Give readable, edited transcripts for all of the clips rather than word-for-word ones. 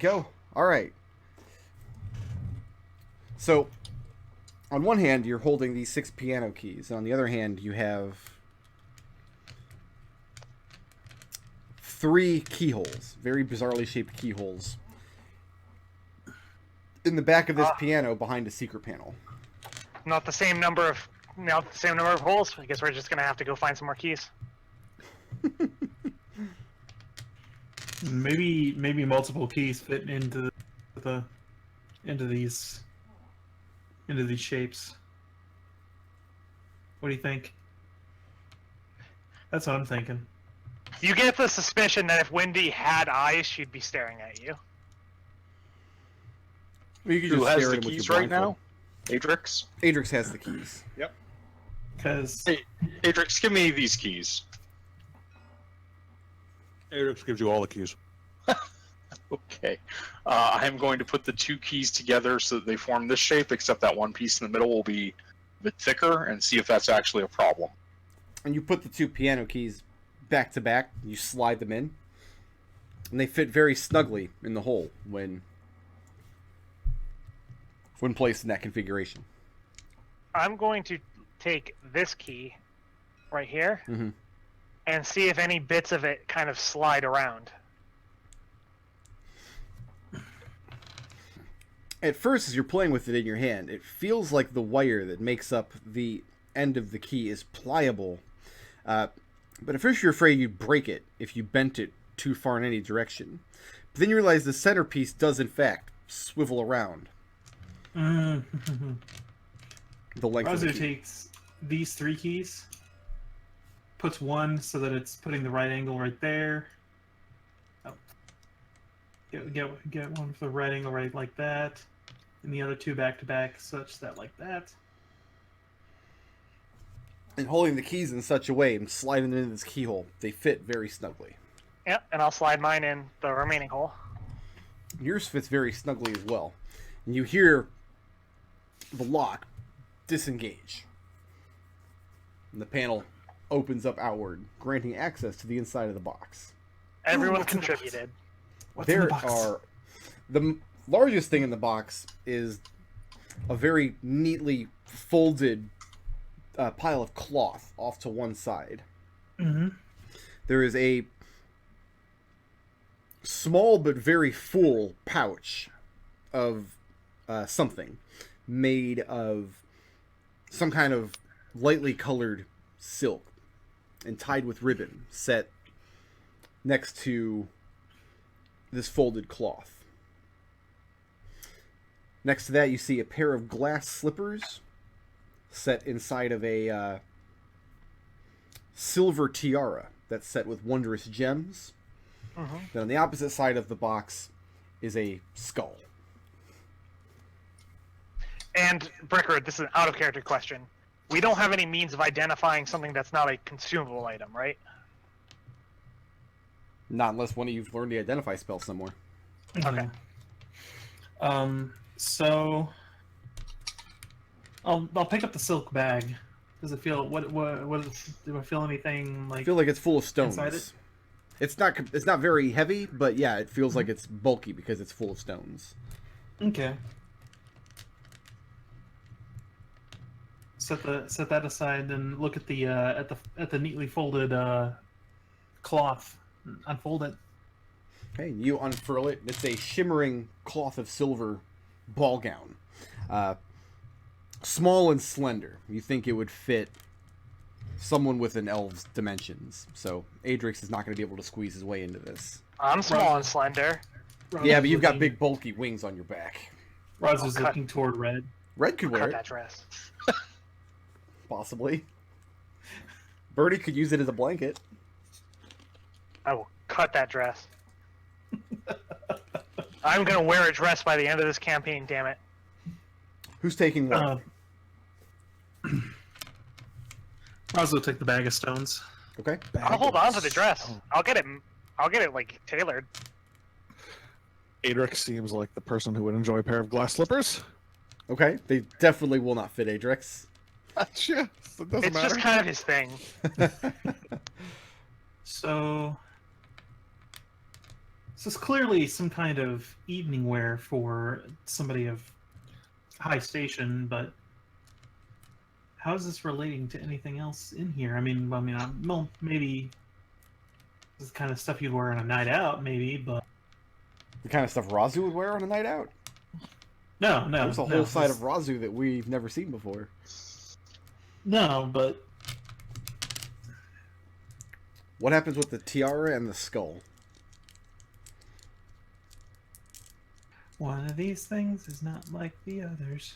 go. All right. So, on one hand, you're holding these 6 piano keys. And on the other hand, you have 3 keyholes. Very bizarrely shaped keyholes. In the back of this piano behind a secret panel. Not the same number of holes. I guess we're just gonna have to go find some more keys. Maybe multiple keys fit into these shapes. What do you think? That's what I'm thinking. You get the suspicion that if Wendy had eyes, she'd be staring at you. Well, you can Who just has stare the at him with keys your right blindfold. now? Adrex? Adrex has the keys. Yep. Because Hey, Adrex, give me these keys. Adrex gives you all the keys. Okay. I'm going to put the 2 keys together so that they form this shape, except that one piece in the middle will be a bit thicker, and see if that's actually a problem. And you put the 2 piano keys back to back. You slide them in. And they fit very snugly in the hole when placed in that configuration. I'm going to take this key right here and see if any bits of it kind of slide around. At first, as you're playing with it in your hand, it feels like the wire that makes up the end of the key is pliable. But at first you're afraid you'd break it if you bent it too far in any direction. But then you realize the centerpiece does, in fact, swivel around. The length of the Raazu key. takes these 3 keys, puts one so that it's putting the right angle right there. Oh. Get one for the right angle right like that, and the other 2 back to back such that like that. And holding the keys in such a way and sliding them into this keyhole, they fit very snugly. Yeah, and I'll slide mine in the remaining hole. Yours fits very snugly as well. And you hear the lock disengage. And the panel opens up outward, granting access to the inside of the box. Everyone contributed. What's in the box? The largest thing in the box is a very neatly folded pile of cloth off to one side. There is a small but very full pouch of something made of some kind of lightly colored silk and tied with ribbon set next to this folded cloth. Next to that, you see a pair of glass slippers set inside of a silver tiara that's set with wondrous gems. Then on the opposite side of the box is a skull. And, Bricker, this is an out-of-character question. We don't have any means of identifying something that's not a consumable item, right? Not unless one of you've learned the identify spell somewhere. Okay. So I'll pick up the silk bag. Does it feel do I feel anything like? I feel like it's full of stones. inside it? It's not very heavy, but yeah, it feels like it's bulky because it's full of stones. Okay. Set that aside and look at the neatly folded cloth. Unfold it. Okay, you unfurl it. It's a shimmering cloth of silver ball gown. Small and slender. You think it would fit someone with an elf's dimensions. So Adrex is not going to be able to squeeze his way into this. I'm small and slender. Yeah, but you've got big bulky wings on your back. Raazu's looking toward Red. Red could wear Cut it. that dress. Possibly. Birdie could use it as a blanket. I will cut that dress. I'm gonna wear a dress by the end of this campaign, damn it. Who's taking what? Raazu will take the bag of stones. Okay. I'll hold on to the dress. I'll get it like tailored. Adrex seems like the person who would enjoy a pair of glass slippers. Okay. They definitely will not fit Adrex. Gotcha. It doesn't It's matter. just kind of his thing. So it's clearly some kind of evening wear for somebody of high station, but how is this relating to anything else in here? Well, maybe this is the kind of stuff you'd wear on a night out, maybe, but The kind of stuff Raazu would wear on a night out? no. There's a whole side of Raazu that we've never seen before. No, but What happens with the tiara and the skull? one of these things is not like the others.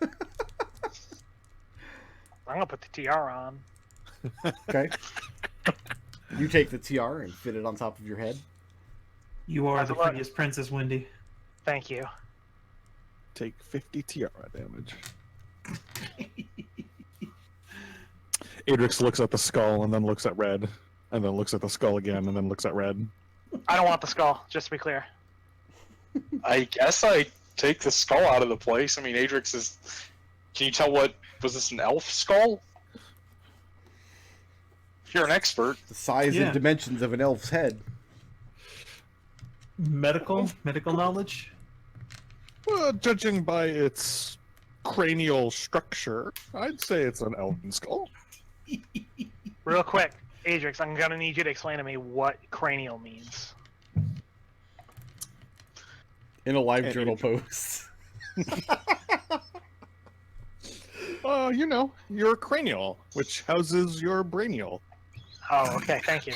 I'm gonna put the tiara on. Okay. You take the tiara and fit it on top of your head. You are That's the a lot. prettiest princess, Wendy. Thank you. Take 50 tiara damage. Adrex looks at the skull and then looks at Red, and then looks at the skull again and then looks at Red. I don't want the skull, just to be clear. I guess I take the skull out of the place. I mean, Adrex is. Can you tell what was this an elf skull? You're an expert. The size Yeah. and dimensions of an elf's head. Medical knowledge. Well, judging by its cranial structure, I'd say it's an elven skull. Real quick, Adrex, I'm gonna need you to explain to me what cranial means. In a live And journal Adrex. post. Your cranial, which houses your brainial. Oh, okay, thank you.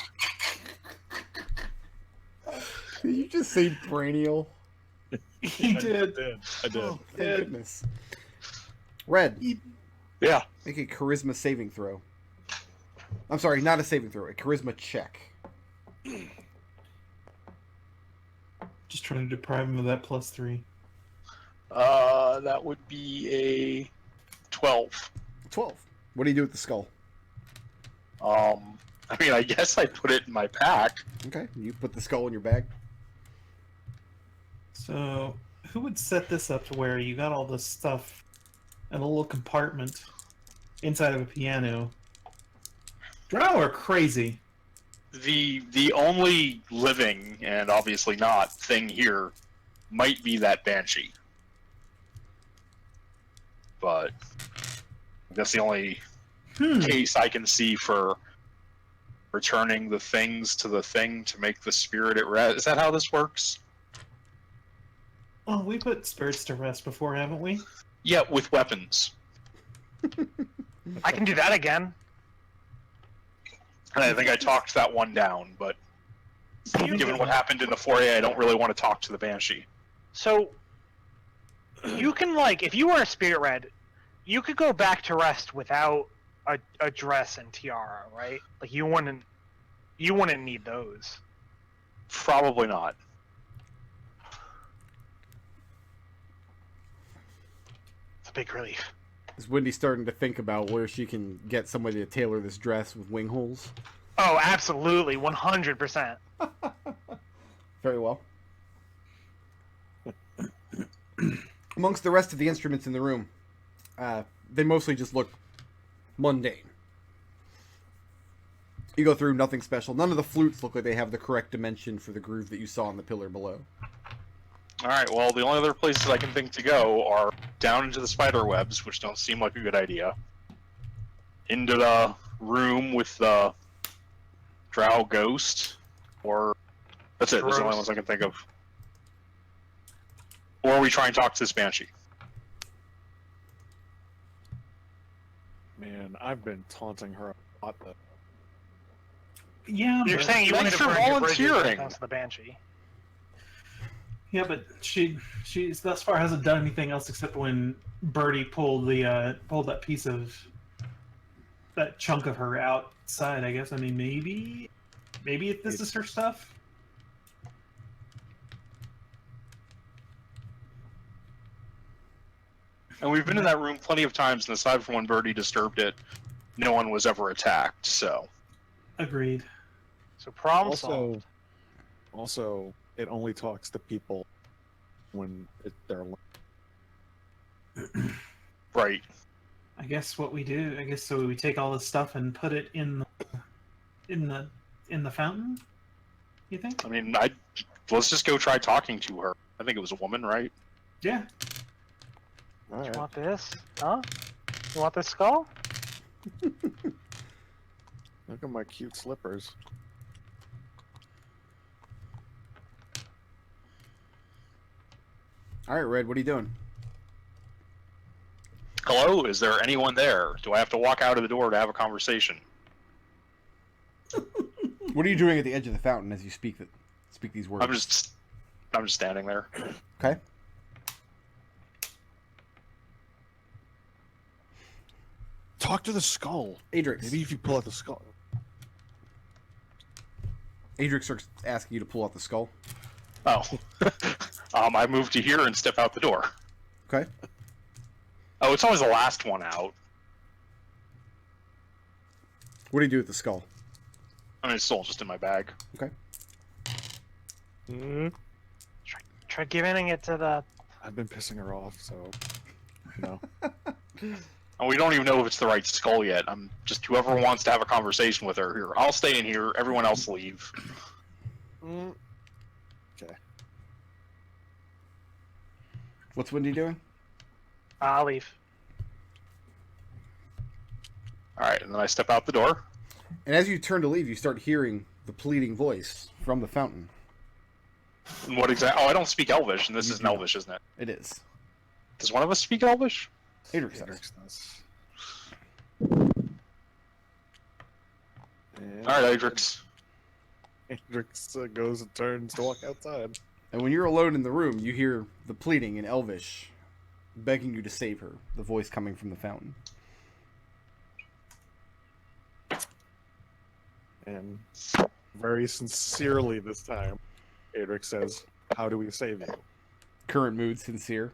Did you just say brainial? He did. I did. Oh, thank goodness. Red, Yeah. make a charisma saving throw. I'm sorry, not a saving throw, a charisma check. Just trying to deprive him of that +3. That would be a 12. 12. What do you do with the skull? I guess I put it in my pack. Okay, you put the skull in your bag. So, who would set this up to where you got all this stuff in a little compartment inside of a piano? Drow are crazy. The only living, and obviously not, thing here might be that banshee. But that's the only case I can see for returning the things to the thing to make the spirit at rest. Is that how this works? Oh, we put spirits to rest before, haven't we? Yeah, with weapons. I can do that again. And I think I talked that one down, but You- given what happened in the foyer, I don't really want to talk to the banshee. So, you can, if you were a spirit red, you could go back to rest without a dress and tiara, right? Like, you wouldn't need those. Probably not. It's a big relief. Is Wendy starting to think about where she can get somebody to tailor this dress with wing holes? Oh, absolutely, 100%. Very well. Amongst the rest of the instruments in the room, they mostly just look mundane. You go through, nothing special. None of the flutes look like they have the correct dimension for the groove that you saw on the pillar below. Alright, well, the only other places I can think to go are down into the spider webs, which don't seem like a good idea. Into the room with the drow ghost, or... That's it, those are the only ones I can think of. Or we try and talk to this banshee. Man, I've been taunting her a lot, though. Yeah, You're but, saying you wanted Thanks to for burn your bridges when it volunteering. comes to the banshee. yeah, but she's thus far hasn't done anything else except when Birdie pulled that piece of that chunk of her outside. I guess. I mean, maybe if this is her stuff. And we've been in that room plenty of times, and aside from when Birdie disturbed it, no one was ever attacked, so... Agreed. So problem solved. Also, it only talks to people when they're alone. Right. I guess what we do. I guess so. We take all this stuff and put it in the fountain. You think? I mean, let's just go try talking to her. I think it was a woman, right? Yeah. All You right. want this? Huh? You want this skull? Look at my cute slippers. All right, Red, what are you doing? Hello, is there anyone there? Do I have to walk out of the door to have a conversation? What are you doing at the edge of the fountain as you speak these words? I'm just standing there. Okay. Talk to the skull. Adrex. Maybe if you pull out the skull. Adrex starts asking you to pull out the skull. Oh. I move to here and step out the door. Okay. Oh, it's always the last one out. What do you do with the skull? I mean, it's still just in my bag. Okay. Try giving it to the. I've been pissing her off, so no. And we don't even know if it's the right skull yet. I'm just whoever wants to have a conversation with her here. I'll stay in here. Everyone else leave. Okay. What's Wendy doing? I'll leave. All right, and then I step out the door. And as you turn to leave, you start hearing the pleading voice from the fountain. And what exactly? Oh, I don't speak Elvish, and this You isn't do. Elvish, isn't it? It is. Does one of us speak Elvish? Adrex does. Adrex does. And All right, Adrex. Adrex goes and turns to walk outside. And when you're alone in the room, you hear the pleading in Elvish, begging you to save her, the voice coming from the fountain. And very sincerely this time, Adrex says, "How do we save you?" Current mood, sincere.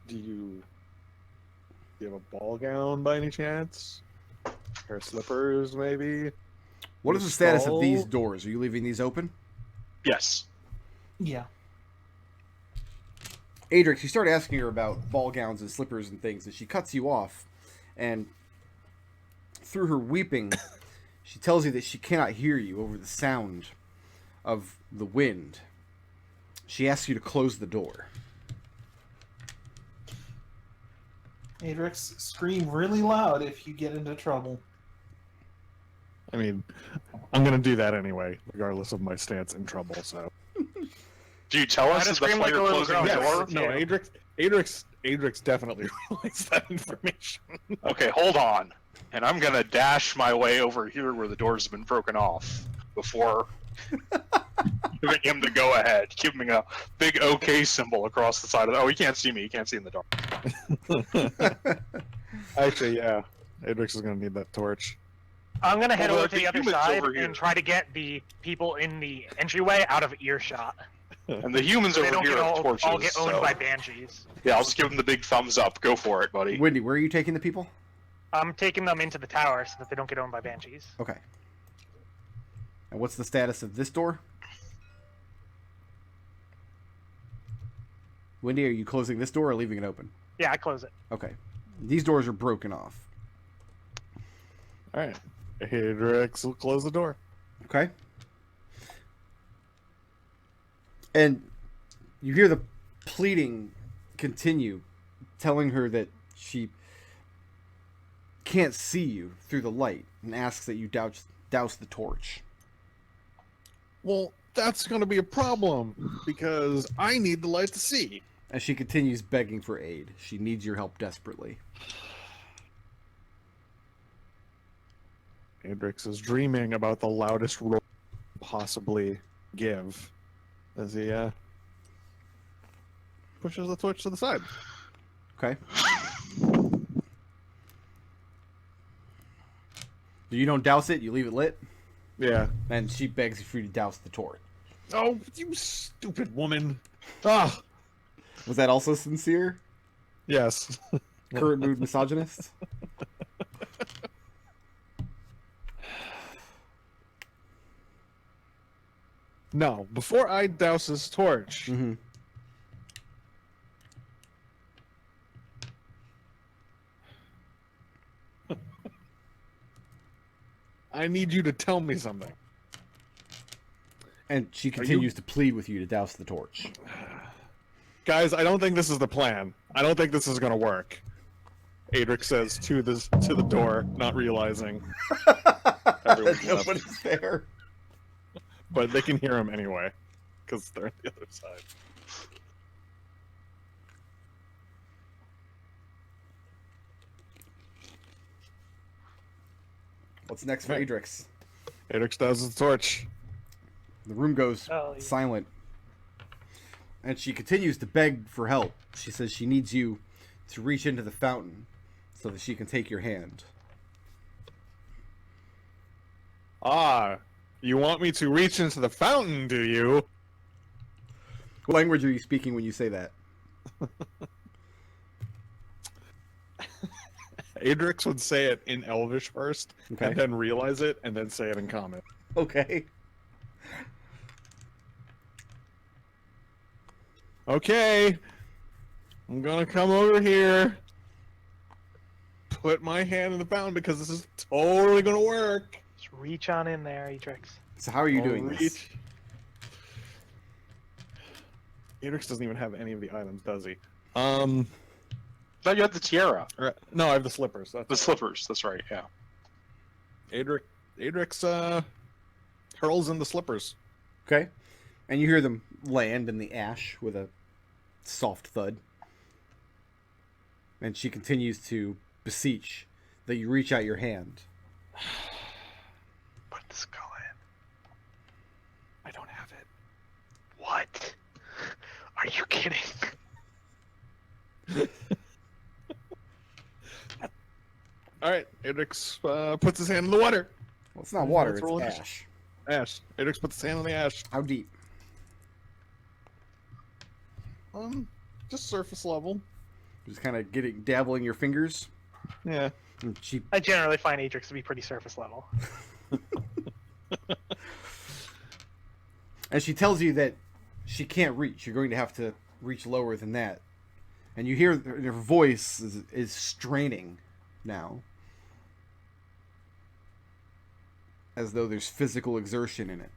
Do you have a ball gown by any chance? Pair of slippers, maybe? What is the status of Skull? these doors? Are you leaving these open? Yes. Yeah. Adrex, you start asking her about ball gowns and slippers and things, and she cuts you off. And through her weeping, she tells you that she cannot hear you over the sound of the wind. She asks you to close the door. Adrex, scream really loud if you get into trouble. I mean, I'm gonna do that anyway, regardless of my stance in trouble. So Do you tell Try us to that the scream like fire a little closing girl. the Yes. door? no, Adrex definitely realized that information. Okay, hold on. And I'm gonna dash my way over here where the doors have been broken off before giving him the go ahead, giving a big OK symbol across the side of the. Oh, he can't see me. He can't see in the dark. Actually, yeah, Adrex is gonna need that torch. I'm gonna head Well, over to the the other humans side over here. and try to get the people in the entryway out of earshot. And the humans So they over don't here get have all torches. get owned so- by banshees. Yeah, I'll just give them the big thumbs up. Go for it, buddy. Wendy, where are you taking the people? I'm taking them into the tower so that they don't get owned by banshees. Okay. And what's the status of this door? Wendy, are you closing this door or leaving it open? Yeah, I close it. Okay. These doors are broken off. All right, Adrex will close the door. Okay. And you hear the pleading continue, telling her that she can't see you through the light, and asks that you douse the torch. Well, that's gonna be a problem because I need the light to see. As she continues begging for aid, she needs your help desperately. Adrex is dreaming about the loudest roar possibly give as he pushes the torch to the side. Okay. You don't douse it, you leave it lit, Yeah. and she begs for you to douse the torch. Oh, you stupid woman! Ah, Was that also sincere? yes. Current mood misogynist? No, before I douse this torch, Mm-hmm. I need you to tell me something. And she continues to plead with you to douse the torch. Guys, I don't think this is the plan. I don't think this is gonna work. Adrex says to the door, not realizing everyone's left. Nobody's there. But they can hear him anyway, because they're on the other side. What's next for Adrex? Adrex does the torch. The room goes silent. And she continues to beg for help. She says she needs you to reach into the fountain so that she can take your hand. Ah, you want me to reach into the fountain, do you? What language are you speaking when you say that? Adrex would say it in Elvish first, Okay. and then realize it, and then say it in Common. Okay. Okay, I'm gonna come over here, put my hand in the fountain because this is totally gonna work. Just reach on in there, Adrex. So how are you doing Reach. this? Adrex doesn't even have any of the items, does he? No, you have the tiara. No, I have the slippers. The slippers, that's right, yeah. Adrex hurls in the slippers. Okay. And you hear them land in the ash with a soft thud. And she continues to beseech that you reach out your hand. Put the skull in. I don't have it. What? Are you kidding? Alright, Adrex puts his hand in the water. Well, it's not water, Let's roll it's it. ash. Ash. Adrex puts his hand in the ash. How deep? Just surface level. Just kind of dabbling your fingers. Yeah. And she I generally find Adrex to be pretty surface level. And she tells you that she can't reach. You're going to have to reach lower than that. And you hear her voice is straining now. As though there's physical exertion in it.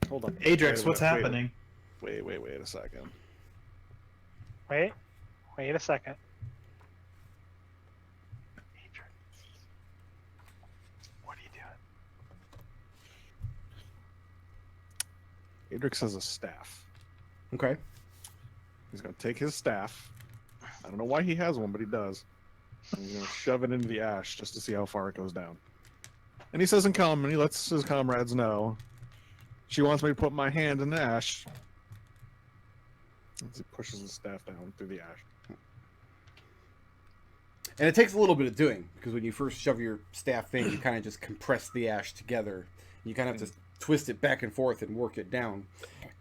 Hold on. Adrex, what's happening? Wait a second. Wait a second. Adrex. What are you doing? Adrex has a staff. Okay. He's gonna take his staff. I don't know why he has one, but he does. And he's gonna shove it into the ash just to see how far it goes down. And he says in common, he lets his comrades know, she wants me to put my hand in the ash. As he pushes the staff down through the ash. And it takes a little bit of doing, because when you first shove your staff in, you kind of just compress the ash together. You kind of have to twist it back and forth and work it down.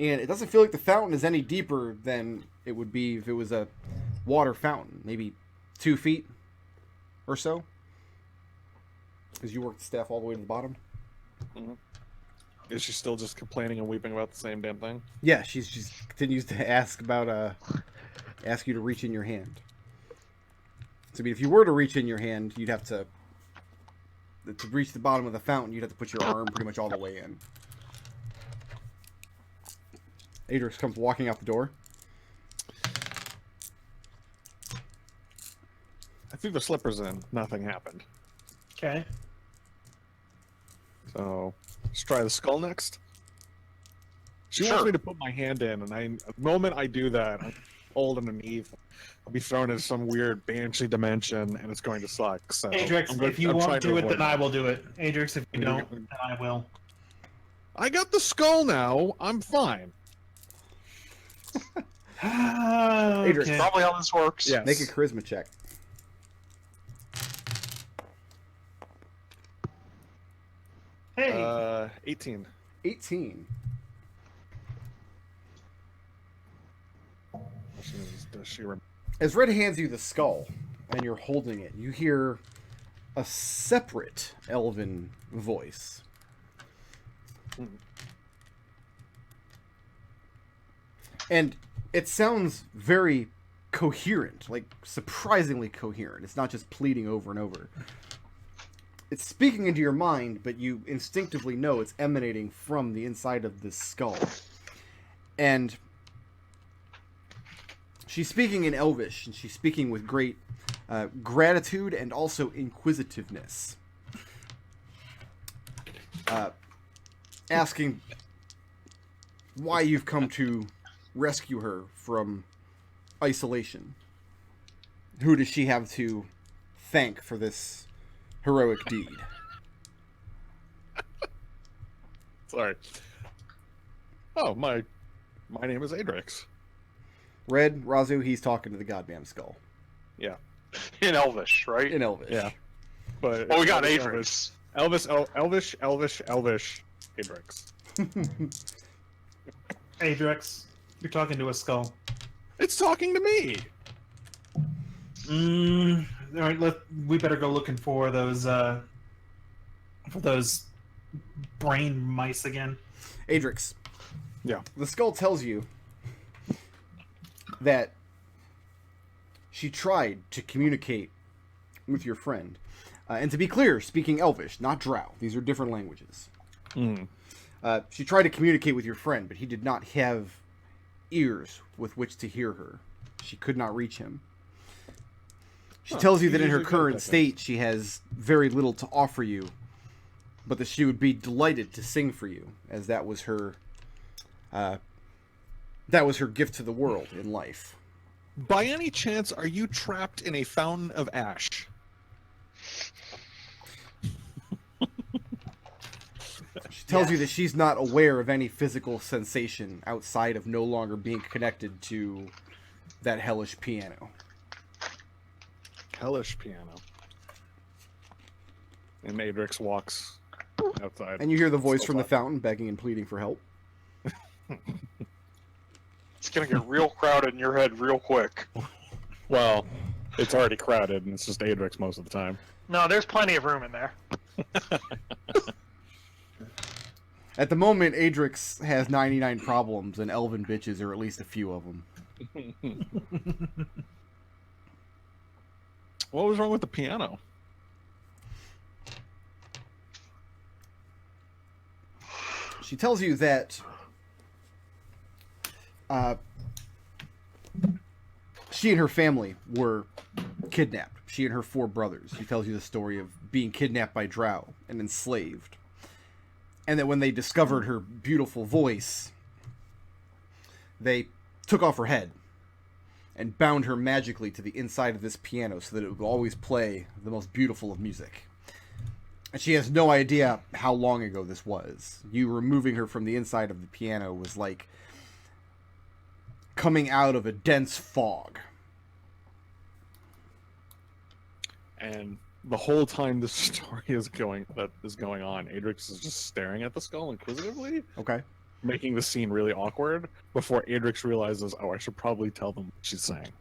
And it doesn't feel like the fountain is any deeper than it would be if it was a water fountain. Maybe 2 feet or so. As you work the staff all the way to the bottom. Mm-hmm. Is she still just complaining and weeping about the same damn thing? Yeah, she continues to ask you to reach in your hand. So I mean, if you were to reach in your hand, you'd have to reach the bottom of the fountain, you'd have to put your arm pretty much all the way in. Adrex comes walking out the door. I threw the slippers in. Nothing happened. Okay. So, let's try the skull next. She wants me to put my hand in, and the moment I do that, I'm old underneath. I'll be thrown into some weird banshee dimension, and it's going to suck. So Adrex, if you won't do it, then I will do it. Adrex, if you don't, then I will. I got the skull now. I'm fine. Adrex, Okay. Probably how this works. Yes. make a charisma check. 18. 18. Does she remember? As Red hands you the skull, and you're holding it, you hear a separate elven voice. And it sounds very coherent, like surprisingly coherent. It's not just pleading over and over. It's speaking into your mind, but you instinctively know it's emanating from the inside of this skull. And she's speaking in Elvish, and she's speaking with great gratitude and also inquisitiveness. Asking why you've come to rescue her from isolation. Who does she have to thank for this heroic deed? Sorry. Oh, my name is Adrex. Red, Raazu, he's talking to the goddamn skull. Yeah. In Elvish, right? In Elvish. Yeah. But Oh, we got Adrex. Adrex. Elvish, Adrex. Adrex, you're talking to a skull. It's talking to me. All right, we better go looking for those brain mice again. Adrex. Yeah. The skull tells you that she tried to communicate with your friend. And to be clear, speaking Elvish, not Drow. These are different languages. She tried to communicate with your friend, but he did not have ears with which to hear her. She could not reach him. She tells you that in her current state, she has very little to offer you, but that she would be delighted to sing for you, as that was her gift to the world in life. By any chance, are you trapped in a fountain of ash? She tells you that she's not aware of any physical sensation outside of no longer being connected to that hellish piano. Hellish piano. And Adrex walks outside. And you hear the voice from the fountain begging and pleading for help. It's gonna get real crowded in your head real quick. Well, it's already crowded, and it's just Adrex most of the time. No, there's plenty of room in there. At the moment, Adrex has 99 problems, and elven bitches are at least a few of them. What was wrong with the piano? She tells you that she and her family were kidnapped. She and her 4 brothers. She tells you the story of being kidnapped by Drow and enslaved. And that when they discovered her beautiful voice, they took off her head and bound her magically to the inside of this piano so that it would always play the most beautiful of music. And she has no idea how long ago this was. You removing her from the inside of the piano was like coming out of a dense fog. And the whole time this story is going on, Adrex is just staring at the skull inquisitively, Okay. making the scene really awkward before Adrex realizes, oh, I should probably tell them what she's saying.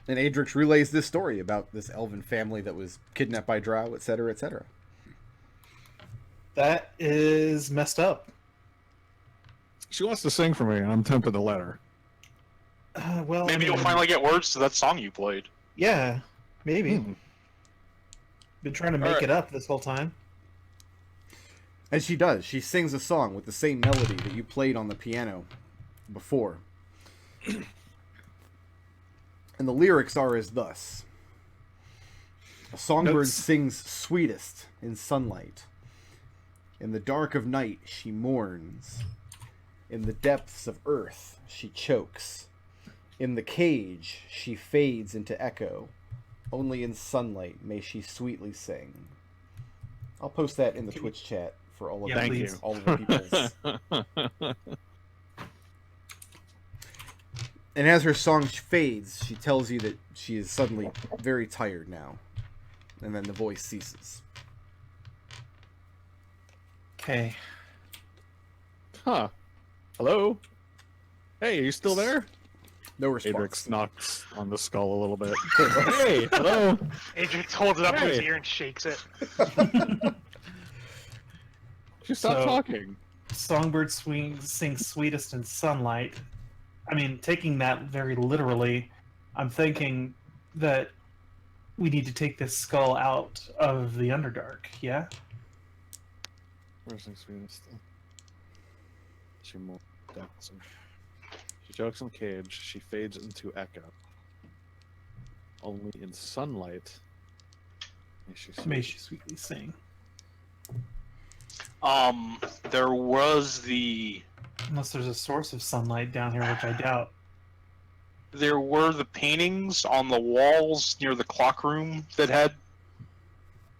And Adrex relays this story about this elven family that was kidnapped by Drow, etc., etc. That is messed up. She wants to sing for me, and I'm tempted to let her. Well, Maybe you'll finally get words to that song you played. Yeah, maybe. Hmm. Been trying to make it up this whole time. And she does. She sings a song with the same melody that you played on the piano before. And the lyrics are as thus. A songbird Notes. sings sweetest in sunlight. In the dark of night she mourns. In the depths of earth she chokes. In the cage she fades into echo. Only in sunlight may she sweetly sing. I'll post that in the Twitch chat for all of Yeah, the, please. all of the people's. And as her song fades, she tells you that she is suddenly very tired now. And then the voice ceases. Okay. Huh. Hello? Hey, are you still there? No response. Adrex knocks on the skull a little bit. Hey, hello? Adrian holds it up to his Hey. ear and shakes it. She stopped So- talking. Songbird sings sweetest in sunlight. I mean, taking that very literally, I'm thinking that we need to take this skull out of the Underdark, yeah? Where's the sweetest? She more dancing. She chokes in cage. She fades into echo. Only in sunlight may she May sweet. she sweetly sing. There was the Unless there's a source of sunlight down here, which I doubt. there were the paintings on the walls near the clock room that had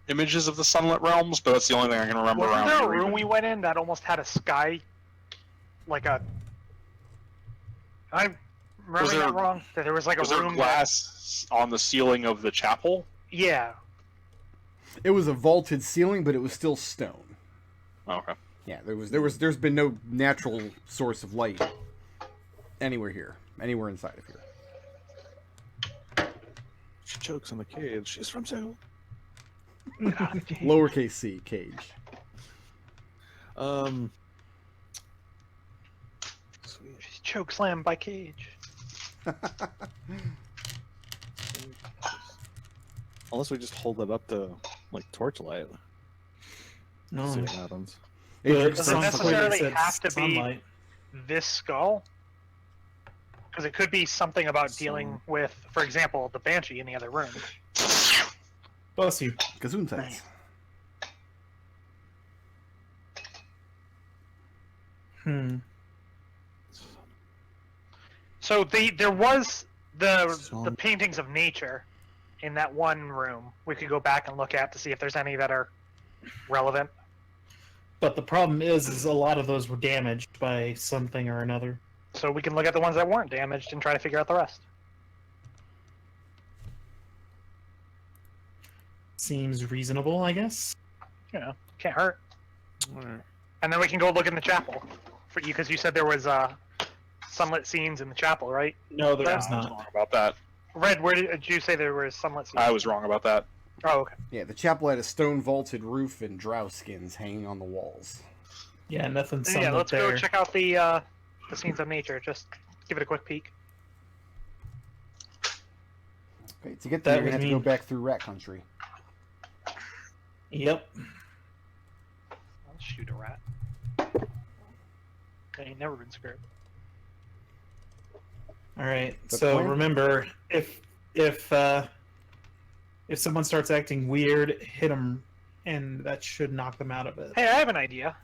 images of the sunlit realms, but that's the only thing I can remember Wasn't around there a here room even. we went in that almost had a sky, like a? I'm remembering there- that wrong. That there was like Was a there room. glass on the ceiling of the chapel? Yeah. It was a vaulted ceiling, but it was still stone. Oh, okay. Yeah, there's been no natural source of light anywhere here, anywhere inside of here. She chokes in the cage. She's from Seoul. Lowercase c, cage. Sweet. She's choke slammed by Cage. Unless we just hold it up to like torchlight. No, See what happens. but Adrex Doesn't song says- necessarily said have to be- sunlight. This skull, because it could be something about So- dealing with, for example, the banshee in the other room. Bless you. Gesundheit. So there was the Song. paintings of nature in that one room. We could go back and look at to see if there's any that are relevant. But the problem is a lot of those were damaged by something or another. So we can look at the ones that weren't damaged and try to figure out the rest. Seems reasonable, I guess. You know, can't hurt. Alright. And then we can go look in the chapel for you, because you said there was sunlit scenes in the chapel, right? No, there No, was I was not. wrong about that. Red, where did you say there was sunlit scenes? I was wrong about that. Oh, okay. Yeah, the chapel had a stone vaulted roof and drow skins hanging on the walls. Yeah, nothing Yeah, sunlit let's there. go check out the scenes of nature. Just give it a quick peek. Okay, to get That there, you would have to go mean- back through Rat Country. Yep. I'll shoot a rat. They ain't never been scared. All right. The So plan? remember, if someone starts acting weird, hit them, and that should knock them out of it. Hey, I have an idea.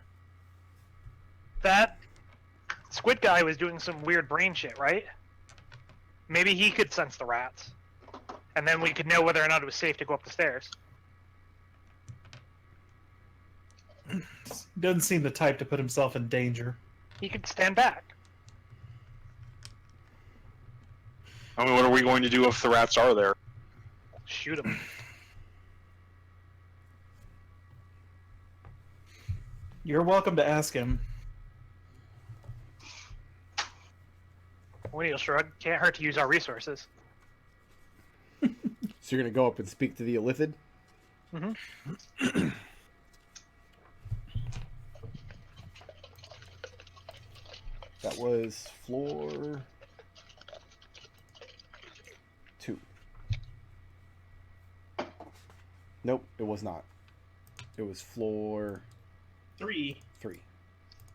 That squid guy was doing some weird brain shit, right? Maybe he could sense the rats. And then we could know whether or not it was safe to go up the stairs. Doesn't seem the type to put himself in danger. He could stand back. I mean, what are we going to do if the rats are there? Shoot him. You're welcome to ask him. Winnie will shrug. Can't hurt to use our resources. So you're gonna go up and speak to the Illithid? Mm-hmm. That was floor 2. Nope, it was not. It was floor 3. 3.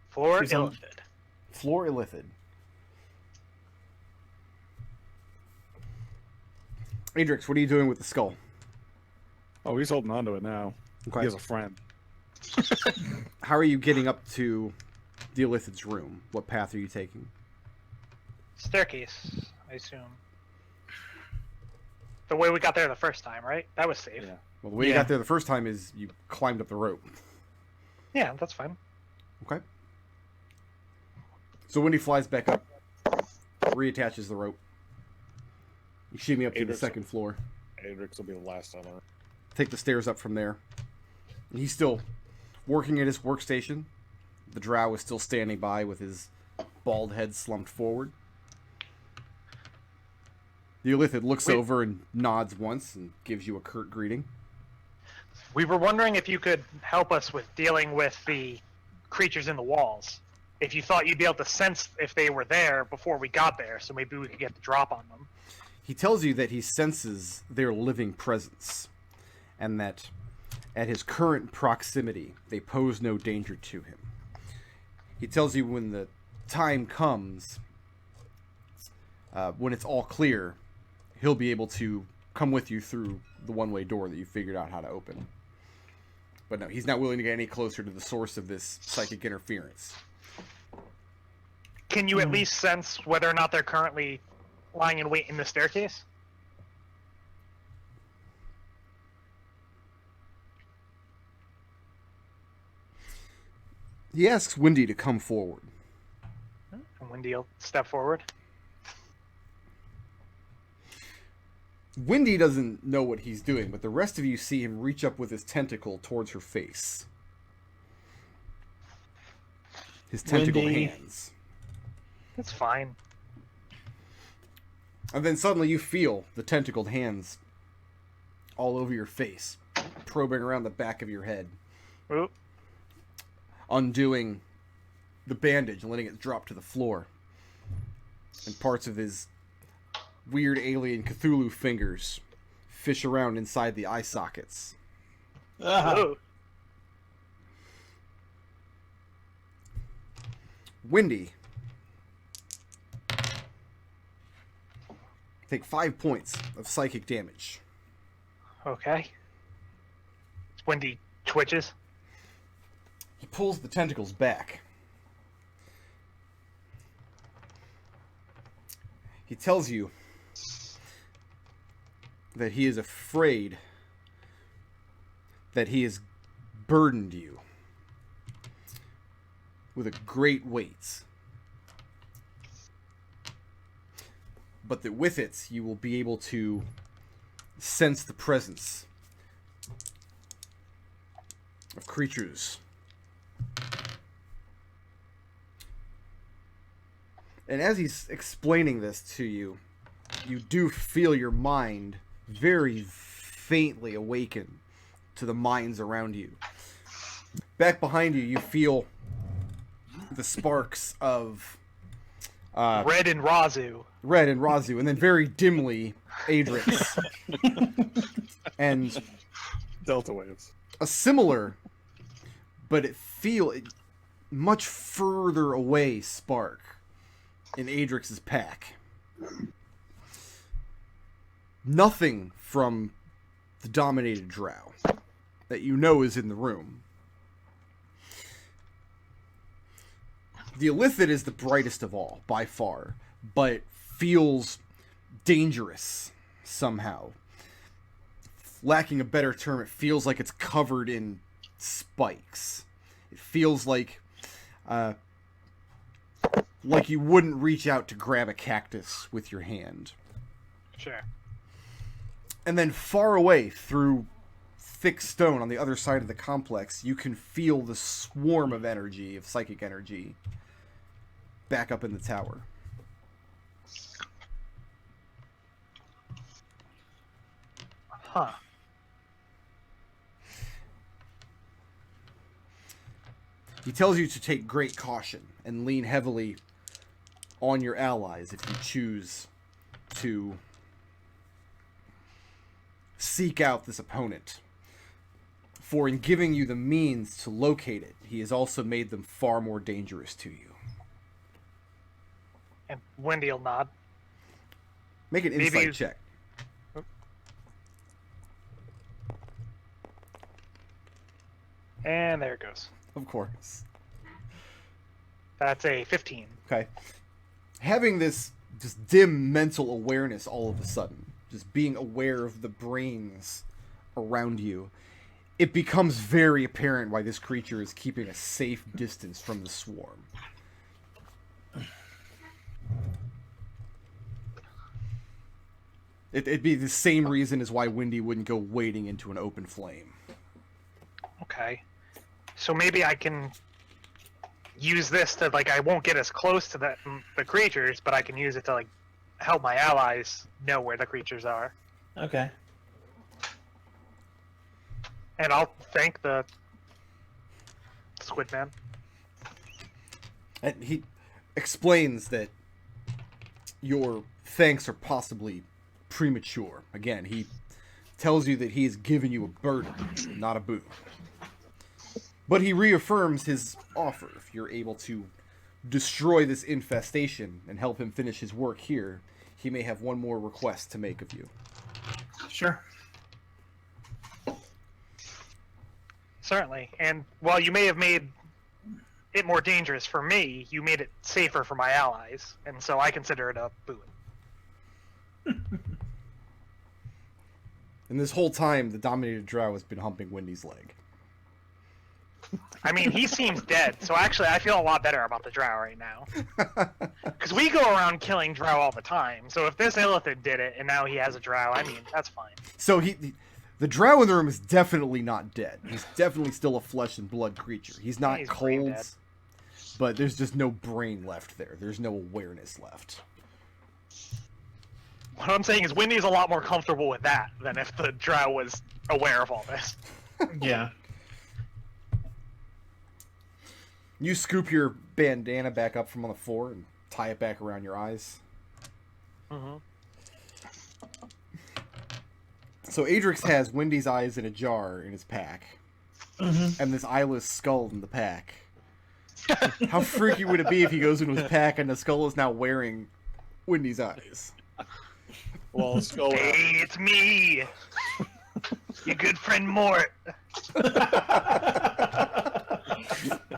For He's on- Illithid. Floor Illithid. Adrex, what are you doing with the skull? Oh, he's holding on to it now. Okay. He has a friend. How are you getting up to the Illithid's room? What path are you taking? Staircase, I assume. The way we got there the first time, right? That was safe. Yeah. Well, the way you Yeah. got there the first time is you climbed up the rope. Yeah, that's fine. Okay. So when he flies back up, reattaches the rope. You shimmy up to the Adrex. second floor. Adrex will be the last on it. Take the stairs up from there. And he's still working at his workstation. The drow is still standing by with his bald head slumped forward. The Illithid looks Wait. over and nods once and gives you a curt greeting. We were wondering if you could help us with dealing with the creatures in the walls. If you thought you'd be able to sense if they were there before we got there, so maybe we could get the drop on them. He tells you that he senses their living presence, and that at his current proximity, they pose no danger to him. He tells you when the time comes, when it's all clear, he'll be able to come with you through the one-way door that you figured out how to open. But no, he's not willing to get any closer to the source of this psychic interference. Can you at least sense whether or not they're currently lying in wait in the staircase? He asks Windy to come forward. And Windy will step forward. Windy doesn't know what he's doing, but the rest of you see him reach up with his tentacle towards her face. His tentacled Windy. hands. It's fine. And then suddenly you feel the tentacled hands all over your face, probing around the back of your head, Oop. undoing the bandage and letting it drop to the floor. And parts of his weird alien Cthulhu fingers fish around inside the eye sockets. Ah, Ooh. Windy. Take 5 points of psychic damage. Okay. Windy twitches. He pulls the tentacles back. He tells you that he is afraid that he has burdened you with a great weight, but that with it you will be able to sense the presence of creatures. And as he's explaining this to you, you do feel your mind very faintly awaken to the minds around you. Back behind you, you feel the sparks of Red and Raazu. Red and Raazu, and then very dimly, Adrex. And Delta waves. a similar, but it much further away spark in Adrex's pack. Nothing from the dominated drow that you know is in the room. The Illithid is the brightest of all, by far, but feels dangerous somehow. Lacking a better term, it feels like it's covered in spikes. It feels like you wouldn't reach out to grab a cactus with your hand. Sure. And then far away through thick stone on the other side of the complex, you can feel the swarm of energy, of psychic energy, back up in the tower. Huh. He tells you to take great caution and lean heavily on your allies if you choose to seek out this opponent. For in giving you the means to locate it, he has also made them far more dangerous to you. And Wendy will nod. Make an Maybe insight you- check. And there it goes. Of course. That's a 15. Okay. Having this just dim mental awareness all of a sudden, just being aware of the brains around you, it becomes very apparent why this creature is keeping a safe distance from the swarm. It'd be the same reason as why Windy wouldn't go wading into an open flame. Okay. So maybe I can use this to, like, I won't get as close to the creatures, but I can use it to, like, help my allies know where the creatures are. okay. And I'll thank the Squid Man. And he explains that your thanks are possibly premature. Again, he tells you that he has given you a burden, not a boon. But he reaffirms his offer. If you're able to destroy this infestation and help him finish his work here, he may have one more request to make of you. Sure. Certainly. And while you may have made it more dangerous for me, you made it safer for my allies, and so I consider it a boon. And this whole time, the Dominated Drow has been humping Wendy's leg. I mean, he seems dead, so actually I feel a lot better about the drow right now. Because we go around killing drow all the time, so if this Illithid did it and now he has a drow, I mean, that's fine. So the drow in the room is definitely not dead. He's definitely still a flesh and blood creature. He's not He's brain cold, dead. but there's just no brain left there. There's no awareness left. What I'm saying is Wendy's a lot more comfortable with that than if the drow was aware of all this. Yeah. You scoop your bandana back up from on the floor and tie it back around your eyes. Mm-hmm. So Adrex has Wendy's eyes in a jar in his pack, and this eyeless skull in the pack. How freaky would it be if he goes into his pack and the skull is now wearing Wendy's eyes? Well, skull. Hey, it's me! Your good friend Mort.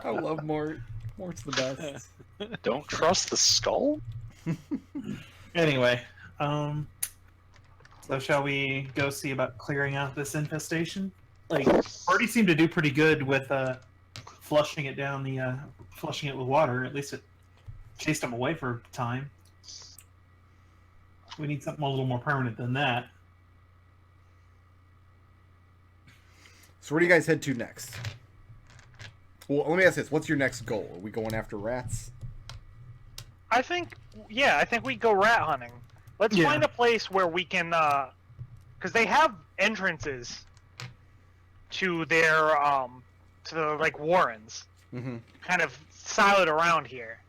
I love Mort. Mort's the best. Don't trust the skull? Anyway, so shall we go see about clearing out this infestation? Like, Birdie seemed to do pretty good with flushing it down the flushing it with water. At least it chased him away for a time. We need something a little more permanent than that. So where do you guys head to next? Well, let me ask this. What's your next goal? Are we going after rats? I think we go rat hunting. Let's Yeah. find a place where we can, because they have entrances to their, like, warrens, Mm-hmm. kind of silent around here.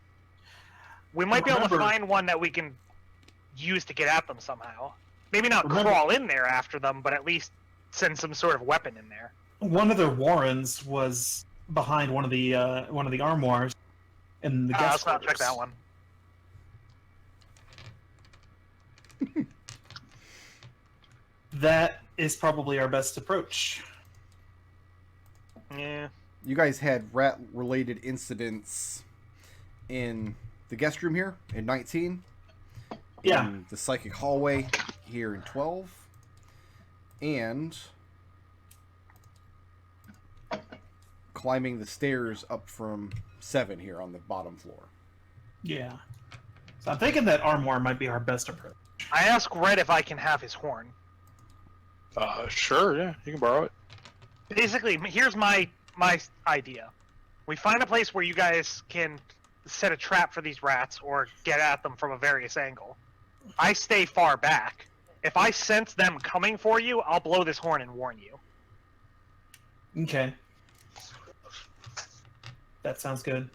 We might be able to Remember- find one that we can use to get at them somehow. Maybe not Remember- crawl in there after them, but at least send some sort of weapon in there. One of their warrens was behind one of the armoires in the Let's guest not check quarters. that one. That is probably our best approach. Yeah. You guys had rat-related incidents in the guest room here in 19. Yeah. In the psychic hallway here in 12. And climbing the stairs up from 7 here on the bottom floor. Yeah. So I'm thinking that armoire might be our best approach. I ask Red if I can have his horn. Sure, yeah, you can borrow it. Basically, here's my idea. We find a place where you guys can set a trap for these rats or get at them from a various angle. I stay far back. If I sense them coming for you, I'll blow this horn and warn you. Okay. That sounds good.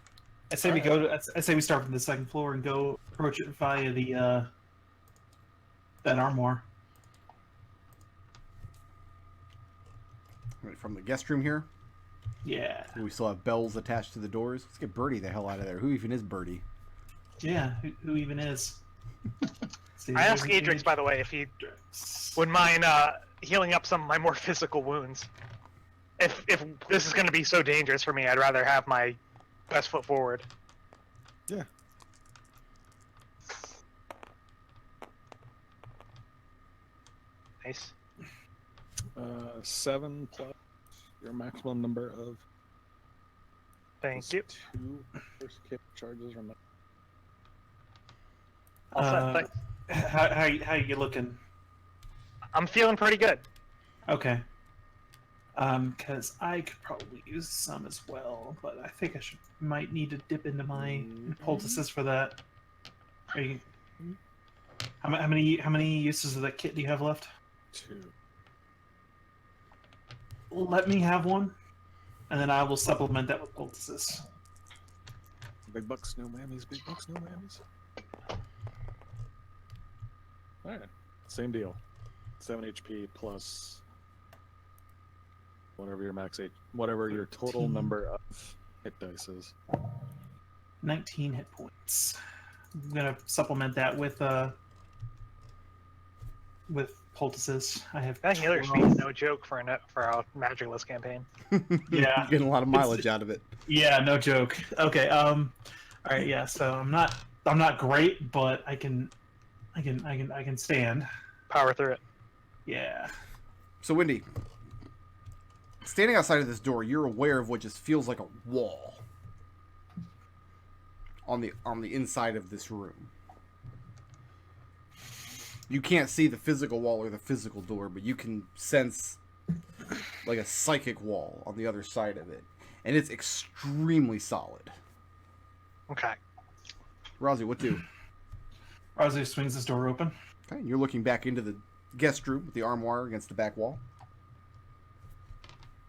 I say we go. I say we start from the second floor and go approach it via the that armoire. Right from the guest room here. Yeah. We still have bells attached to the doors. Let's get Birdie the hell out of there. Who even is Birdie? Yeah. Who even is? See, I asked there's Adrex, by the way, if he would mind healing up some of my more physical wounds. If this is going to be so dangerous for me, I'd rather have my best foot forward. Yeah. Nice. 7 plus your maximum number of Thank you. 2 first hit charges. Remember. All set, thanks. how you looking? I'm feeling pretty good. Okay. Because I could probably use some as well, but I think I might need to dip into my poultices for that. Are you? How many uses of that kit do you have left? 2. Let me have one, and then I will supplement that with poultices. Big bucks, no mammies. Big bucks, no mammies. All right, same deal. 7 HP plus whatever your whatever your total 13. number of hit dice is. 19 hit points. I'm gonna supplement that with poultices. I have That healer 12. speed is no joke for a magicless campaign. Yeah. You're getting a lot of mileage out of it. Yeah, no joke. Okay. All right. Yeah. So I'm not great, but I can stand. Power through it. Yeah. So, Wendy, standing outside of this door, you're aware of what just feels like a wall on the inside of this room. You can't see the physical wall or the physical door, but you can sense like a psychic wall on the other side of it, and it's extremely solid. Okay. Raazu, what do? Raazu swings this door open. Okay, you're looking back into the guest room with the armoire against the back wall.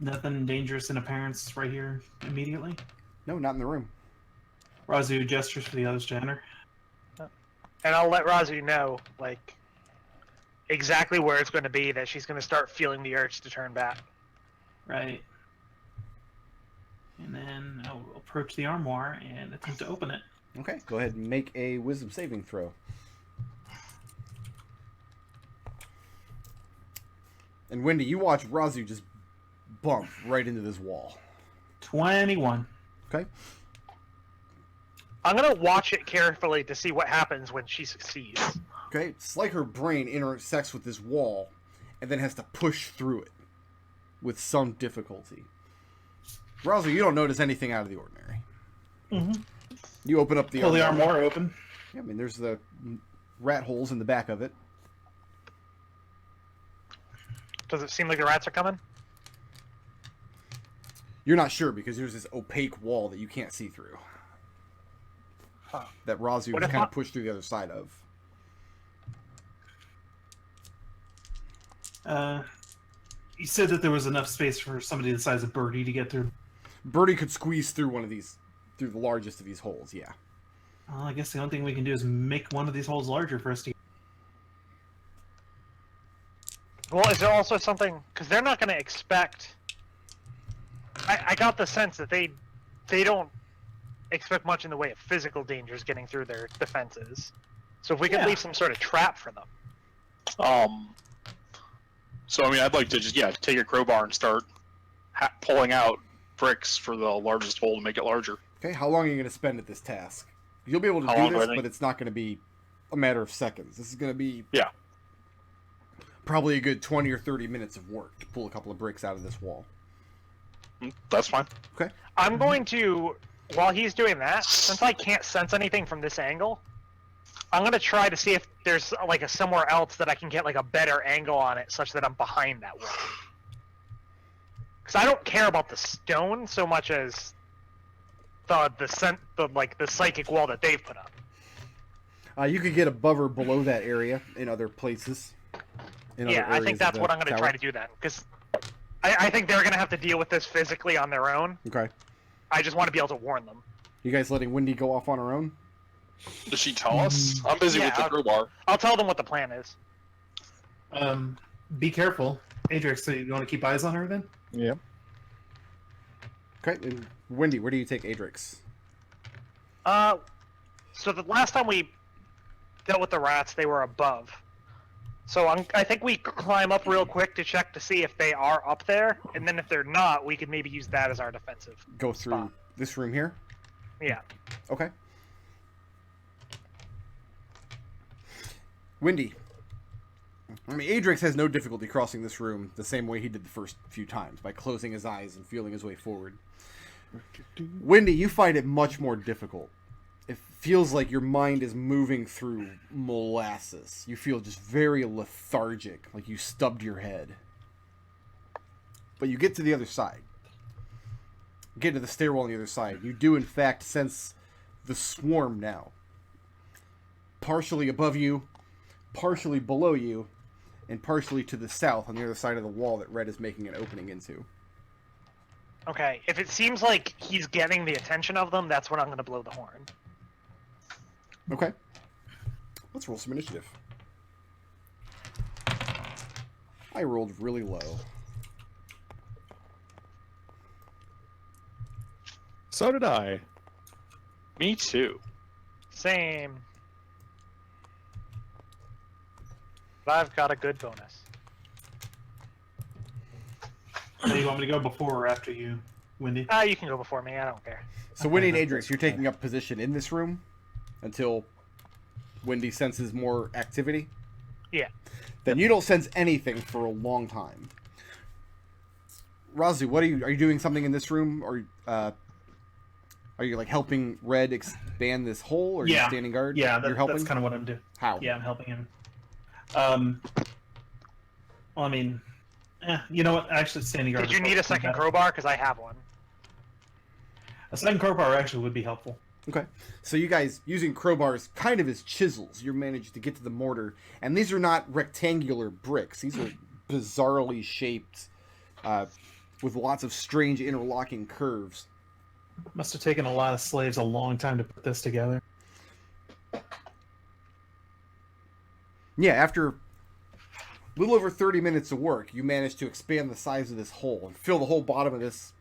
Nothing dangerous in appearance right here immediately. No, not in the room. Raazu gestures for the others to enter. And I'll let Raazu know, like, exactly where it's going to be, that she's going to start feeling the urge to turn back. Right. And then I'll approach the armoire and attempt to open it. Okay, go ahead and make a wisdom saving throw. And Wendy, you watch Raazu just bump right into this wall. 21. Okay? I'm going to watch it carefully to see what happens when she succeeds. Okay? It's like her brain intersects with this wall and then has to push through it with some difficulty. Raazu, you don't notice anything out of the ordinary. Mm-hmm. You open up the Pull the armoire open. Yeah, I mean, there's the rat holes in the back of it. Does it seem like the rats are coming? You're not sure because there's this opaque wall that you can't see through. Huh. That Raazu What was if kind I- of pushed through the other side of. You said that there was enough space for somebody the size of Birdie to get through. Birdie could squeeze through one of these, through the largest of these holes, yeah. Well, I guess the only thing we can do is make one of these holes larger for us to. Well, is there also something... Because they're not going to expect... I got the sense that they don't expect much in the way of physical dangers getting through their defenses. So if we could Yeah. leave some sort of trap for them. So I mean, I'd like to just take a crowbar and start pulling out bricks for the largest hole to make it larger. Okay, how long are you going to spend at this task? You'll be able to How do long do I this, think? but it's not going to be a matter of seconds. This is going to be Yeah. probably a good 20 or 30 minutes of work to pull a couple of bricks out of this wall. That's fine. Okay? I'm going to... While he's doing that, since I can't sense anything from this angle, I'm going to try to see if there's like a somewhere else that I can get like a better angle on it such that I'm behind that wall. Because I don't care about the stone so much as the psychic wall that they've put up. You could get above or below that area in other places. In Yeah, other I areas think of that's the what I'm going to tower. try to do then. Because I think they're going to have to deal with this physically on their own. Okay. I just want to be able to warn them. You guys letting Wendy go off on her own? Does she tell us? I'm busy with the Yeah, crowbar. I'll tell them what the plan is. Be careful. Adrex, so you want to keep eyes on her then? Yeah. Okay, and Wendy, where do you take Adrex? So the last time we dealt with the rats, they were above. So I think we climb up real quick to check to see if they are up there, and then if they're not, we could maybe use that as our defensive. Go through spot. this room here? Yeah. Okay. Wendy. I mean, Adrex has no difficulty crossing this room the same way he did the first few times, by closing his eyes and feeling his way forward. Wendy, you find it much more difficult. It feels like your mind is moving through molasses. You feel just very lethargic, like you stubbed your head. But you get to the other side. Get to the stairwell on the other side. You do, in fact, sense the swarm now. Partially above you, partially below you, and partially to the south on the other side of the wall that Red is making an opening into. Okay, if it seems like he's getting the attention of them, that's when I'm going to blow the horn. Okay. Let's roll some initiative. I rolled really low. So did I. Me too. Same. But I've got a good bonus. So you want me to go before or after you, Wendy? You can go before me. I don't care. So Wendy and Adrex, you're taking up position in this room until Wendy senses more activity? Yeah. Then you don't sense anything for a long time. Raazu, what are you doing something in this room? Or are you like helping Red expand this hole, or are you standing guard? Yeah, you're helping. that's kind of what I'm doing. How? Yeah, I'm helping him. Well, I mean, you know what? Actually, standing guard. Did you need a second crowbar? Because I have one. A second crowbar actually would be helpful. Okay. So you guys, using crowbars kind of as chisels, you managed to get to the mortar. And these are not rectangular bricks. These are bizarrely shaped, with lots of strange interlocking curves. Must have taken a lot of slaves a long time to put this together. Yeah, after a little over 30 minutes of work, you managed to expand the size of this hole and fill the whole bottom of this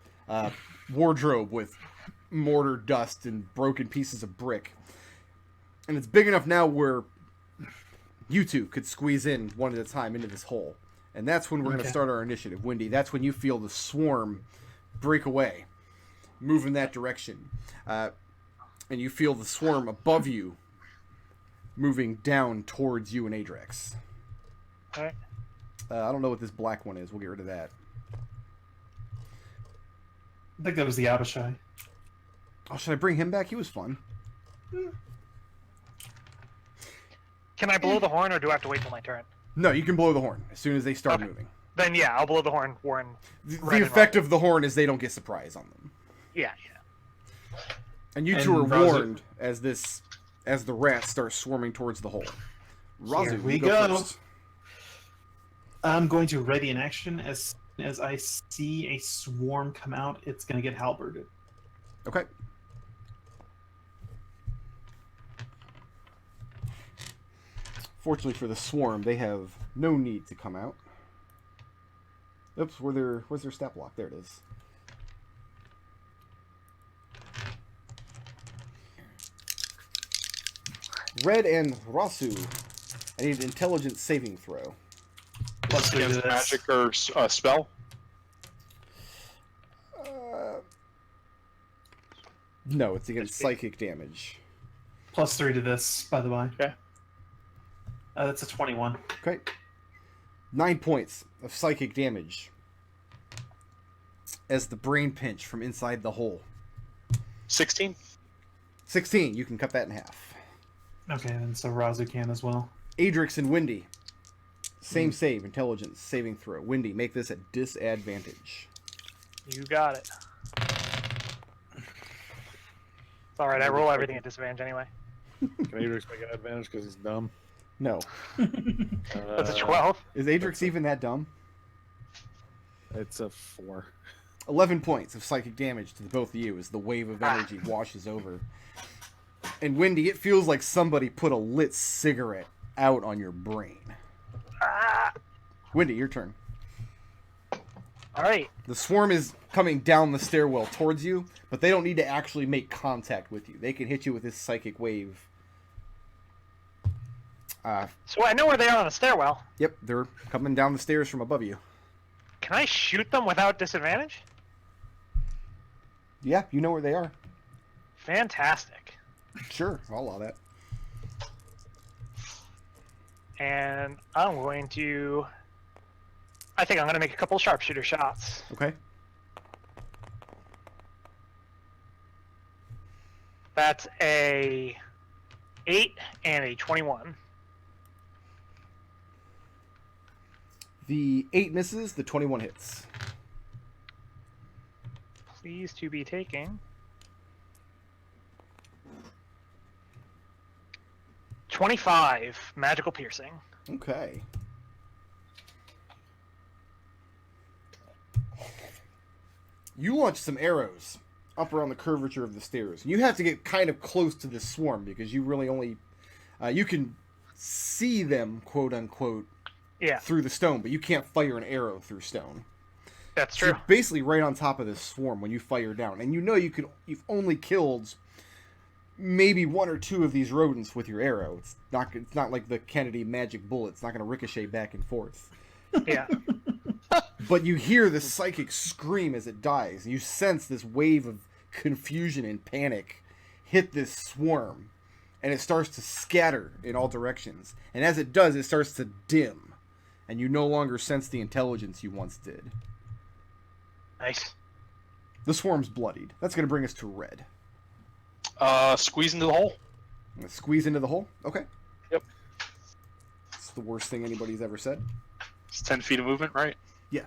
wardrobe with mortar dust and broken pieces of brick. And it's big enough now where you two could squeeze in one at a time into this hole. And that's when we're going to start our initiative. Wendy, that's when you feel the swarm break away, move in that direction. And you feel the swarm above you moving down towards you and Adrex. Alright. I don't know what this black one is. We'll get rid of that. I think that was the Abishai. Oh, should I bring him back? He was fun. Can I blow the horn, or do I have to wait till my turn? No, you can blow the horn as soon as they start moving. Then yeah, I'll blow the horn. Warren. The effect of the horn is they don't get surprise on them. Yeah. And you two are Raazu- warned as the rats start swarming towards the hole. Raazu, Here we you go. first. I'm going to ready an action as soon as I see a swarm come out. It's going to get halberded. Okay. Fortunately for the swarm, they have no need to come out. Oops, where's their stat block? There it is. Red and Raazu, I need an intelligence saving throw. Plus three to Against this. magic or spell? No, it's against psychic damage. Plus 3 to this, by the way. Okay. That's a 21. Okay. 9 points of psychic damage as the brain pinch from inside the hole. 16? 16, you can cut that in half. Okay, then so Raazu can as well. Adrex and Wendy, same save, intelligence saving throw. Wendy, make this a disadvantage. You got it. It's alright, I roll everything at disadvantage anyway. Can Adrex make an advantage because he's dumb? No. That's a 12. Is Adrex even that dumb? It's a 4. 11 points of psychic damage to the both of you as the wave of energy washes over. And Wendy, it feels like somebody put a lit cigarette out on your brain. Wendy, your turn. Alright. The swarm is coming down the stairwell towards you, but they don't need to actually make contact with you. They can hit you with this psychic wave. So I know where they are on the stairwell. Yep, they're coming down the stairs from above you. Can I shoot them without disadvantage? Yeah, you know where they are. Fantastic. Sure, I'll allow that. And I'm going to... I think I'm going to make a couple sharpshooter shots. Okay. That's a 8 and a 21. The 8 misses, the 21 hits. Please to be taking 25 magical piercing. Okay. You launch some arrows up around the curvature of the stairs. You have to get kind of close to this swarm because you really only you can see them, quote unquote, Yeah, through the stone, but you can't fire an arrow through stone. that's So true. you're basically right on top of this swarm when you fire down, and you know you've only killed maybe one or two of these rodents with your arrow. It's not like the Kennedy magic bullet. It's not going to ricochet back and forth. Yeah. But you hear this psychic scream as it dies, and you sense this wave of confusion and panic hit this swarm, and it starts to scatter in all directions. And as it does, it starts to dim, and you no longer sense the intelligence you once did. Nice. The swarm's bloodied. That's going to bring us to red. Squeeze into the hole. I'm going to squeeze into the hole. Okay. Yep. It's the worst thing anybody's ever said. It's 10 feet of movement, right? Yeah.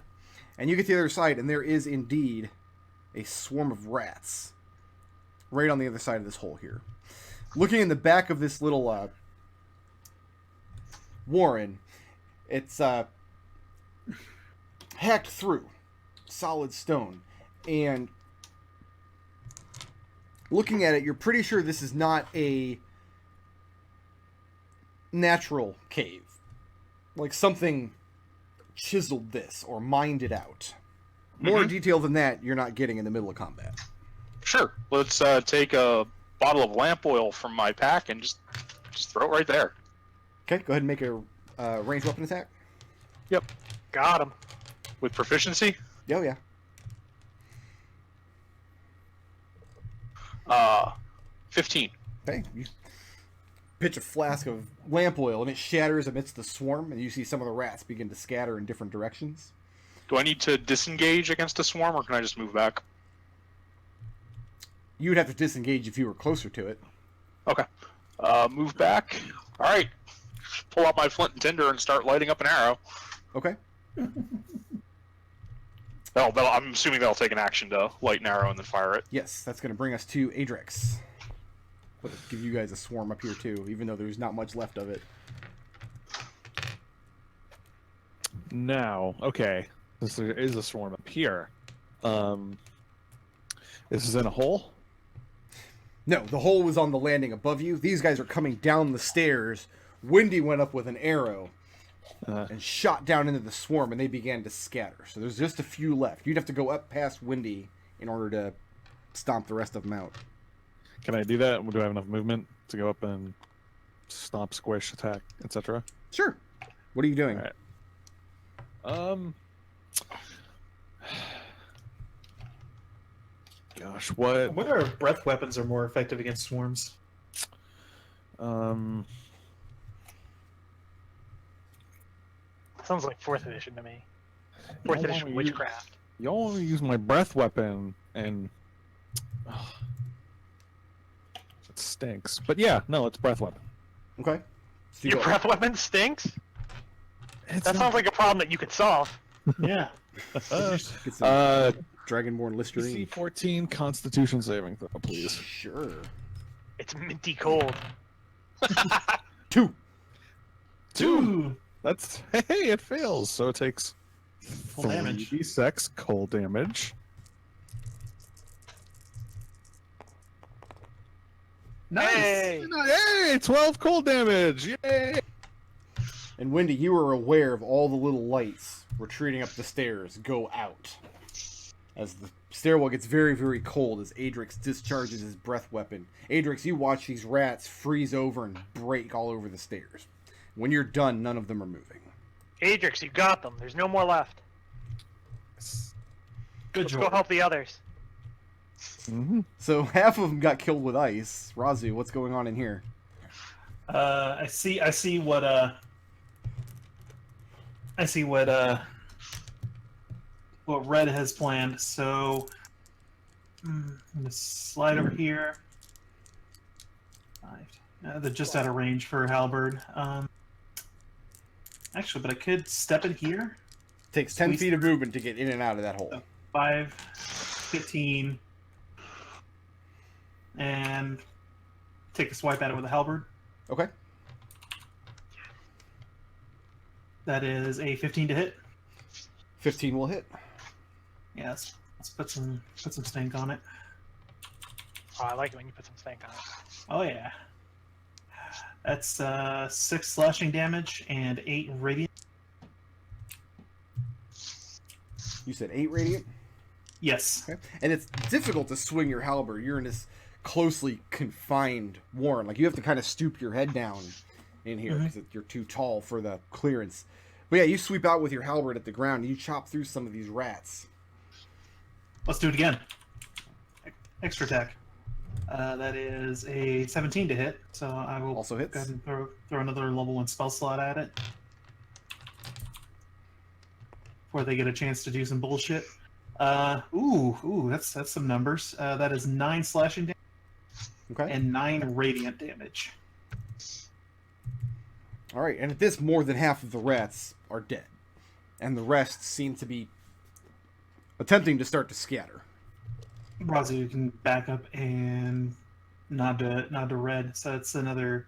And you get to the other side, and there is indeed a swarm of rats right on the other side of this hole here. Looking in the back of this little warren, it's hacked through solid stone. And looking at it, you're pretty sure this is not a natural cave. Like something chiseled this or mined it out. More detail than that you're not getting in the middle of combat. Sure. Let's take a bottle of lamp oil from my pack and just throw it right there. Okay, go ahead and make a ranged weapon attack. Yep. Got him. With proficiency? Oh, yeah. 15. Okay, you pitch a flask of lamp oil and it shatters amidst the swarm, and you see some of the rats begin to scatter in different directions. Do I need to disengage against a swarm, or can I just move back? You would have to disengage if you were closer to it. Okay. Move back. All right. Pull out my flint and tinder and start lighting up an arrow. Okay. I'm assuming they'll take an action to light an arrow and then fire it. Yes, that's going to bring us to Adrex. We'll give you guys a swarm up here too, even though there's not much left of it. Now, okay, this is a swarm up here. This is in a hole? No, the hole was on the landing above you. These guys are coming down the stairs. Windy went up with an arrow and shot down into the swarm, and they began to scatter. So there's just a few left. You'd have to go up past Windy in order to stomp the rest of them out. Can I do that? Do I have enough movement to go up and stomp, squish, attack, etc.? Sure. What are you doing? All right. Gosh, what? What are breath weapons are more effective against swarms? Sounds like 4th edition to me. 4th edition witchcraft. Y'all want me to use my breath weapon, and it stinks. But yeah, no, it's breath weapon. Okay. So you Your go- breath weapon stinks? It's That sounds like a problem that you could solve. Yeah. get some Dragonborn DC Listerine. 14 Constitution saving throw, please. Sure. It's minty cold. 2. Ooh. That's hey, it fails. So it takes Full damage. 3d6 cold damage. Nice. Hey! Hey, 12 cold damage! Yay! And Wendy, you are aware of all the little lights retreating up the stairs go out. As the stairwell gets very, very cold as Adrex discharges his breath weapon. Adrex, you watch these rats freeze over and break all over the stairs. When you're done, none of them are moving. Adrix, you got them. There's no more left. Good Let's job. go help the others. Mm-hmm. So half of them got killed with ice. Raazu, what's going on in here? I see what Red has planned. So I'm gonna slide over here. They're just out of range for halberd. Actually, but I could step in here. Takes 10 Squeeze- feet of movement to get in and out of that hole. 5, 15, and take a swipe at it with a halberd. Okay. That is a 15 to hit. 15 will hit. Yes, Let's put some stink on it. Oh, I like it when you put some stank on it. Oh yeah. That's 6 slashing damage and 8 radiant. You said 8 radiant? Yes. Okay. And it's difficult to swing your halberd. You're in this closely confined warren. Like, you have to kind of stoop your head down in here because you're too tall for the clearance. But yeah, you sweep out with your halberd at the ground and you chop through some of these rats. Let's do it again. Extra attack. That is a 17 to hit, so I will Also hits. go ahead and throw another level 1 spell slot at it. Before they get a chance to do some bullshit. Ooh, that's some numbers. That is 9 slashing damage Okay. and 9 radiant damage. All right. And at this, more than half of the rats are dead. And the rest seem to be attempting to start to scatter. Raazu, you can back up and nod to red. So it's another.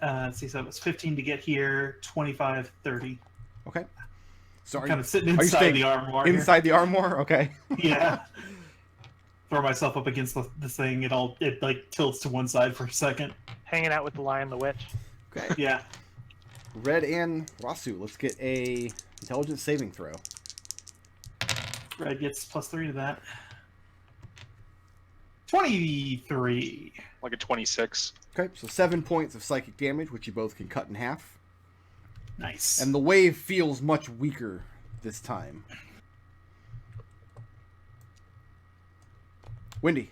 Let's see. So it was 15 to get here. 25, 30. Okay. So I'm kind of sitting are you inside staying the armoire. Here. inside the armor? Okay. Yeah. Throw myself up against the thing. It like tilts to one side for a second. Hanging out with the lion, the witch. Okay. Yeah. Red and Raazu, let's get a intelligence saving throw. Red gets +3 to that. 23. Like a 26. Okay, so 7 points of psychic damage, which you both can cut in half. Nice. And the wave feels much weaker this time. Windy.